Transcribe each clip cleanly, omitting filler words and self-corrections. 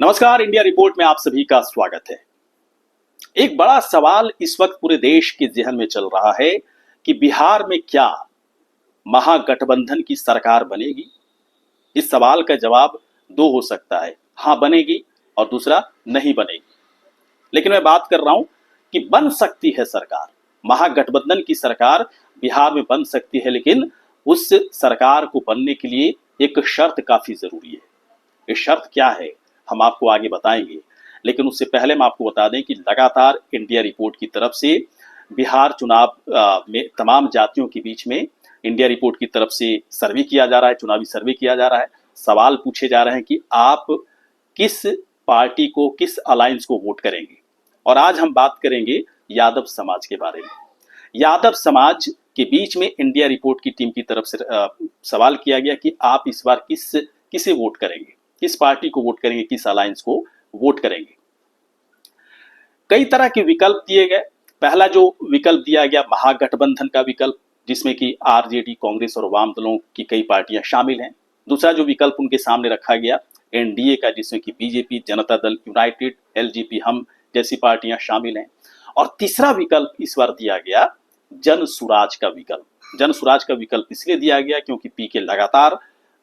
नमस्कार, India report में आप सभी का स्वागत है। एक बड़ा सवाल इस वक्त पूरे देश के ज़हन में चल रहा है कि बिहार में क्या महागठबंधन की सरकार बनेगी। इस सवाल का जवाब दो हो सकता है, हाँ बनेगी और दूसरा नहीं बनेगी। लेकिन मैं बात कर रहा हूं कि बन सकती है सरकार, महागठबंधन की सरकार बिहार में बन सकती है, लेकिन उस सरकार को बनने के लिए एक शर्त काफी जरूरी है। ये शर्त क्या है हम आपको आगे बताएंगे, लेकिन उससे पहले हम आपको बता दें कि लगातार इंडिया रिपोर्ट की तरफ से बिहार चुनाव में तमाम जातियों के बीच में इंडिया रिपोर्ट की तरफ से सर्वे किया जा रहा है, चुनावी सर्वे किया जा रहा है। सवाल पूछे जा रहे हैं कि आप किस पार्टी को, किस अलायंस को वोट करेंगे। और आज हम बात करेंगे यादव समाज के बारे में। यादव समाज के बीच में इंडिया रिपोर्ट की टीम की तरफ से सवाल किया गया कि आप इस बार किसे वोट करेंगे, किस पार्टी को वोट करेंगे, किस अलायंस को वोट करेंगे। कई तरह के विकल्प दिए गए। पहला जो विकल्प दिया गया महागठबंधन का विकल्प, जिसमें कि आरजेडी, कांग्रेस और वाम दलों की कई पार्टियां शामिल हैं। दूसरा जो विकल्प उनके सामने रखा गया एनडीए का, जिसमें कि BJP, Janata Dal United, LJP, हम जैसी पार्टियां शामिल हैं। और तीसरा विकल्प इस बार दिया गया जन सुराज का विकल्प। जन सुराज का विकल्प इसलिए दिया गया क्योंकि पीके लगातार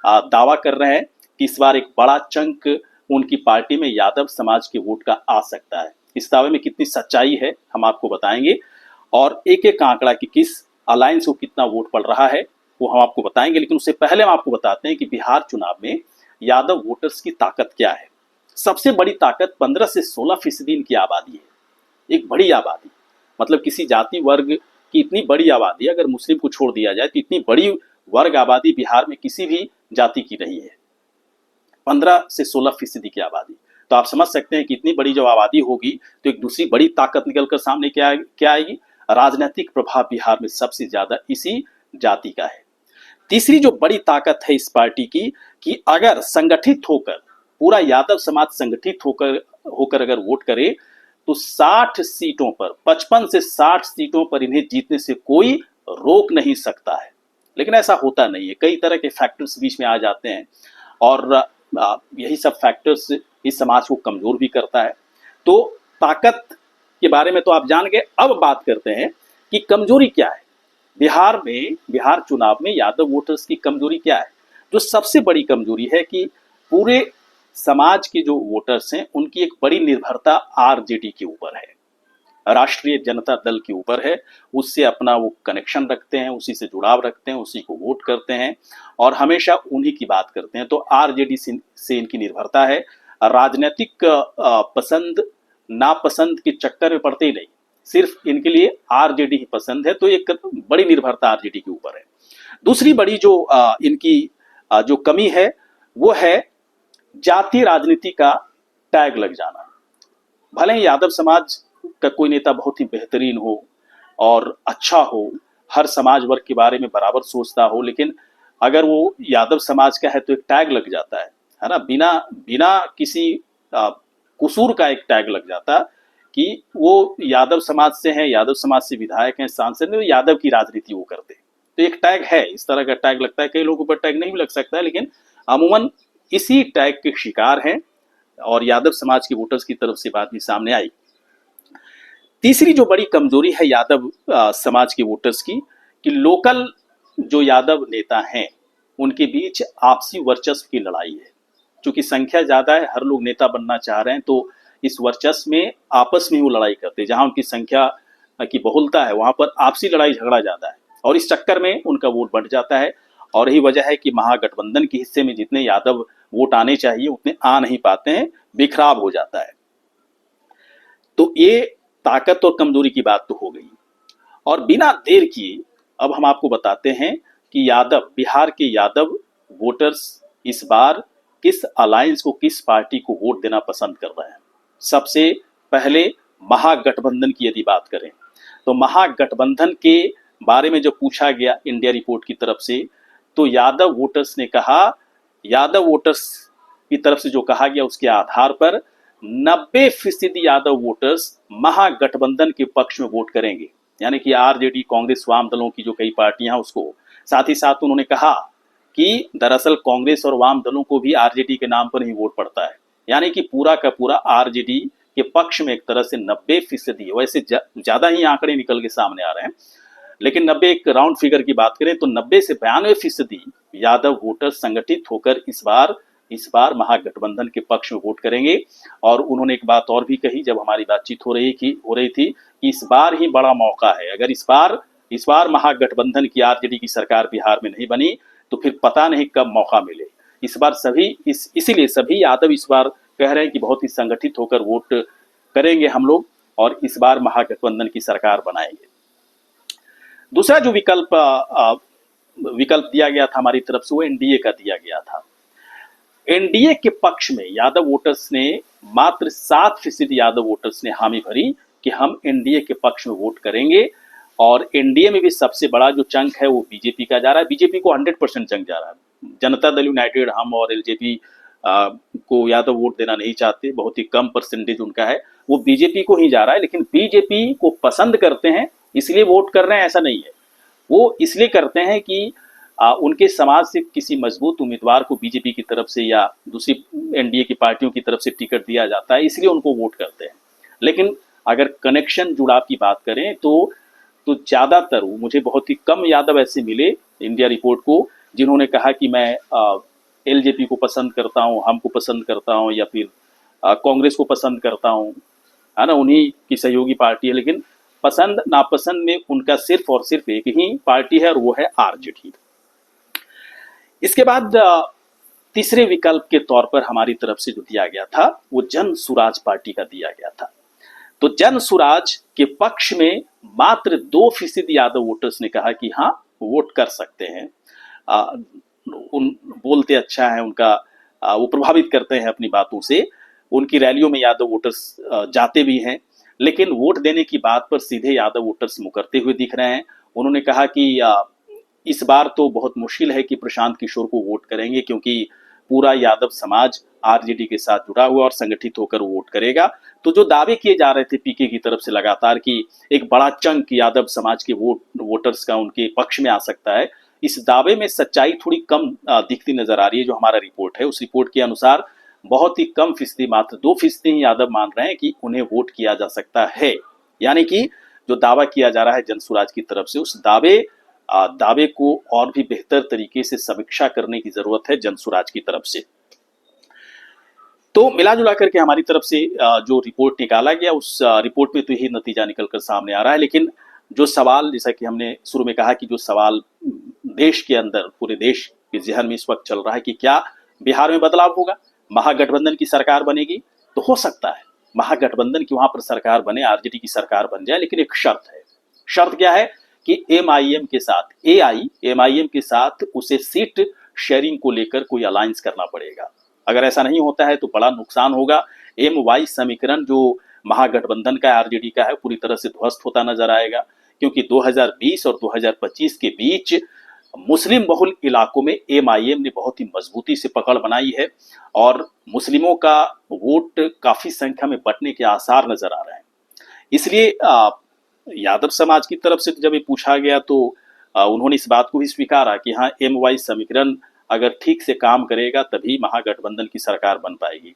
दावा कर रहे हैं कि इस बार एक बड़ा चंक उनकी पार्टी में यादव समाज के वोट का आ सकता है। इस दावे में कितनी सच्चाई है हम आपको बताएंगे, और एक एक आंकड़ा कि किस अलायंस को कितना वोट पड़ रहा है वो हम आपको बताएंगे। लेकिन उससे पहले हम आपको बताते हैं कि बिहार चुनाव में यादव वोटर्स की ताकत क्या है। सबसे बड़ी ताकत 15 से 16% इनकी आबादी है। एक बड़ी आबादी, मतलब किसी जाति वर्ग की इतनी बड़ी आबादी, अगर मुस्लिम को छोड़ दिया जाए तो इतनी बड़ी वर्ग आबादी बिहार में किसी भी जाति की नहीं है। 15 से 16% की आबादी, तो आप समझ सकते हैं कि इतनी बड़ी जब आबादी होगी तो एक दूसरी बड़ी ताकत निकलकर सामने क्या आएगी। राजनीतिक प्रभाव बिहार में सबसे ज्यादा इसी जाति का है। तीसरी जो बड़ी ताकत है इस पार्टी की कि अगर संगठित होकर, पूरा यादव समाज संगठित होकर अगर वोट करे तो 60 सीटों पर, 55 से 60 सीटों पर इन्हें जीतने से कोई रोक नहीं सकता है। लेकिन ऐसा होता नहीं है, कई तरह के फैक्टर्स बीच में आ जाते हैं और यही सब फैक्टर्स इस समाज को कमजोर भी करता है। तो ताकत के बारे में तो आप जान गए। अब बात करते हैं कि कमजोरी क्या है बिहार में, बिहार चुनाव में यादव वोटर्स की कमजोरी क्या है। जो सबसे बड़ी कमजोरी है कि पूरे समाज के जो वोटर्स हैं उनकी एक बड़ी निर्भरता आरजेडी के ऊपर है, राष्ट्रीय जनता दल के ऊपर है। उससे अपना वो कनेक्शन रखते हैं, उसी से जुड़ाव रखते हैं, उसी को वोट करते हैं और हमेशा उन्हीं की बात करते हैं। तो आरजेडी से इनकी निर्भरता है। राजनीतिक पसंद नापसंद के चक्कर में पड़ते ही नहीं, सिर्फ इनके लिए आरजेडी ही पसंद है। तो एक बड़ी निर्भरता आरजेडी के ऊपर है। दूसरी बड़ी जो इनकी जो कमी है वो है जातीय राजनीति का टैग लग जाना। भले ही यादव समाज का कोई नेता बहुत ही बेहतरीन हो और अच्छा हो, हर समाज वर्ग के बारे में बराबर सोचता हो, लेकिन अगर वो यादव समाज का है तो एक टैग लग जाता है ना। बिना बिना किसी कसूर का एक टैग लग जाता कि वो यादव समाज से हैं, यादव समाज से विधायक हैं, सांसद हैं, यादव की राजनीति वो करते। तो एक टैग है, इस तरह का टैग लगता है। कई लोगों पर टैग नहीं लग सकता है, लेकिन अमूमन इसी टैग के शिकार हैं और यादव समाज के वोटर्स की तरफ से बात भी सामने आई। तीसरी जो बड़ी कमजोरी है यादव समाज के वोटर्स की कि लोकल जो यादव नेता हैं उनके बीच आपसी वर्चस्व की लड़ाई है। क्योंकि संख्या ज्यादा है, हर लोग नेता बनना चाह रहे हैं, तो इस वर्चस्व में आपस में वो लड़ाई करते हैं। जहां उनकी संख्या की बहुलता है वहां पर आपसी लड़ाई झगड़ा ज्यादा है और इस चक्कर में उनका वोट बढ़ जाता है। और यही वजह है कि महागठबंधन के हिस्से में जितने यादव वोट आने चाहिए उतने आ नहीं पाते हैं, बिखराव हो जाता है। तो ये ताकत और कमजोरी की बात तो हो गई। और बिना देर किए अब हम आपको बताते हैं कि यादव, बिहार के यादव वोटर्स इस बार किस अलायंस को, किस पार्टी को वोट देना पसंद कर रहे हैं। सबसे पहले महागठबंधन की यदि बात करें तो महागठबंधन के बारे में जो पूछा गया इंडिया रिपोर्ट की तरफ से, तो यादव वोटर्स ने कहा, यादव वोटर्स की तरफ से जो कहा गया उसके आधार पर 90% यादव वोटर्स महागठबंधन के पक्ष में वोट करेंगे। यानी कि आरजेडी, कांग्रेस, वाम दलों की जो कई पार्टियां हैं उसको। साथ ही उन्होंने कहा कि दरअसल कांग्रेस और वाम दलों को भी आरजेडी के नाम पर ही वोट पड़ता है। यानी कि पूरा का पूरा आरजेडी के पक्ष में एक तरह से 90%, वैसे ज्यादा ही आंकड़े निकल के सामने आ रहे हैं, लेकिन 90 एक राउंड फिगर की बात करें तो 90 से 92% यादव वोटर संगठित होकर इस बार महागठबंधन के पक्ष में वोट करेंगे। और उन्होंने एक बात और भी कही जब हमारी बातचीत हो रही थी कि इस बार ही बड़ा मौका है। अगर इस बार महागठबंधन की आरजेडी की सरकार बिहार में नहीं बनी तो फिर पता नहीं कब मौका मिले। इस बार इसीलिए सभी यादव इस बार कह रहे हैं कि बहुत ही संगठित होकर वोट करेंगे हम लोग और इस बार महागठबंधन की सरकार बनाएंगे। दूसरा जो विकल्प दिया गया था हमारी तरफ से वो एनडीए का दिया गया था। एनडीए के पक्ष में यादव वोटर्स ने मात्र 7% यादव वोटर्स ने हामी भरी कि हम एनडीए के पक्ष में वोट करेंगे। और एनडीए में भी सबसे बड़ा जो चंक है वो बीजेपी का जा रहा है। बीजेपी को 100% चंक जा रहा है। जनता दल यूनाइटेड, हम और एलजेपी को यादव वोट देना नहीं चाहते, बहुत ही कम परसेंटेज उनका है, वो बीजेपी को ही जा रहा है। लेकिन बीजेपी को पसंद करते हैं इसलिए वोट कर रहे हैं ऐसा नहीं है, वो इसलिए करते हैं कि उनके समाज से किसी मजबूत उम्मीदवार को बीजेपी की तरफ से या दूसरी एनडीए की पार्टियों की तरफ से टिकट दिया जाता है, इसलिए उनको वोट करते हैं। लेकिन अगर कनेक्शन जुड़ाव की बात करें तो ज्यादातर मुझे बहुत ही कम यादव ऐसे मिले इंडिया रिपोर्ट को जिन्होंने कहा कि मैं एलजेपी को पसंद करता हूं, हमको पसंद करता हूं या फिर कांग्रेस को पसंद करता हूं, है ना, उन्हीं की सहयोगी पार्टी है। लेकिन पसंद नापसंद में उनका सिर्फ और सिर्फ एक ही पार्टी है और वो है आरजेडी। इसके बाद तीसरे विकल्प के तौर पर हमारी तरफ से जो दिया गया था वो जन सुराज पार्टी का दिया गया था। तो जन सुराज के पक्ष में मात्र 2% यादव वोटर्स ने कहा कि हाँ वोट कर सकते हैं। बोलते अच्छा है उनका, वो प्रभावित करते हैं अपनी बातों से, उनकी रैलियों में यादव वोटर्स जाते भी हैं। लेकिन वोट देने की बात पर सीधे यादव वोटर्स मुकरते हुए दिख रहे हैं। उन्होंने कहा कि इस बार तो बहुत मुश्किल है कि प्रशांत किशोर को वोट करेंगे क्योंकि पूरा यादव समाज आरजेडी के साथ जुड़ा हुआ और संगठित होकर वोट करेगा। तो जो दावे किए जा रहे थे पीके की तरफ से लगातार कि एक बड़ा चंक यादव समाज के वोटर्स का उनके पक्ष में आ सकता है, इस दावे में सच्चाई थोड़ी कम दिखती नजर आ रही है। जो हमारा रिपोर्ट है उस रिपोर्ट के अनुसार बहुत ही कम फीसदी, मात्र 2% ही यादव मान रहे हैं कि उन्हें वोट किया जा सकता है। यानी कि जो दावा किया जा रहा है जनसुराज की तरफ से, उस दावे को और भी बेहतर तरीके से समीक्षा करने की जरूरत है जनसुराज की तरफ से। तो मिला जुला करके हमारी तरफ से जो रिपोर्ट निकाला गया उस रिपोर्ट में तो यही नतीजा निकलकर सामने आ रहा है। लेकिन जो सवाल, जैसा कि हमने शुरू में कहा कि जो सवाल देश के अंदर, पूरे देश के जहन में इस वक्त चल रहा है कि क्या बिहार में बदलाव होगा, महागठबंधन की सरकार बनेगी, तो हो सकता है महागठबंधन की वहां पर सरकार बने, आरजेडी की सरकार बन जाए। लेकिन एक शर्त है। शर्त क्या है कि एमआईएम के साथ उसे सीट शेयरिंग को लेकर कोई अलायंस करना पड़ेगा। अगर ऐसा नहीं होता है तो बड़ा नुकसान होगा। एम वाई समीकरण जो महागठबंधन का आरजेडी का है पूरी तरह से ध्वस्त होता नजर आएगा, क्योंकि 2020 और 2025 के बीच मुस्लिम बहुल इलाकों में एमआईएम ने बहुत ही मजबूती से पकड़ बनाई है और मुस्लिमों का वोट काफी संख्या में बढ़ने के आसार नजर आ रहे हैं। इसलिए यादव समाज की तरफ से जब ये पूछा गया तो उन्होंने इस बात को भी स्वीकारा कि हाँ, एम वाई समीकरण अगर ठीक से काम करेगा तभी महागठबंधन की सरकार बन पाएगी।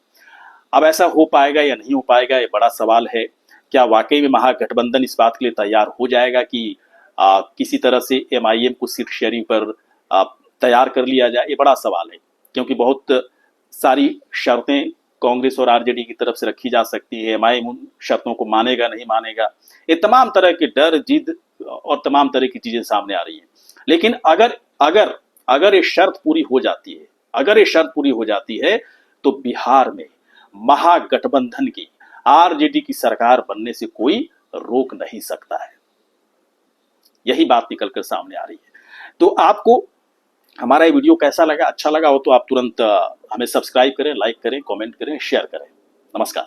अब ऐसा हो पाएगा या नहीं हो पाएगा, ये बड़ा सवाल है। क्या वाकई में महागठबंधन इस बात के लिए तैयार हो जाएगा कि किसी तरह से एमआईएम को सीट शेयरिंग पर तैयार कर लिया जाए, ये बड़ा सवाल है। क्योंकि बहुत सारी शर्तें कांग्रेस और आरजेडी की तरफ से रखी जा सकती है, एमआईएम उन शर्तों को मानेगा नहीं मानेगा, ये तमाम तरह के डर, जिद और तमाम तरह की चीजें सामने आ रही हैं। लेकिन अगर ये शर्त पूरी हो जाती है, तो बिहार में महागठबंधन की, आरजेडी की सरकार बनने से कोई रोक नहीं सकता है। यही बात निकलकर सामने आ रही है। तो आपको हमारा ये वीडियो कैसा लगा? अच्छा लगा हो तो आप तुरंत हमें सब्सक्राइब करें, लाइक करें, कमेंट करें, शेयर करें। नमस्कार।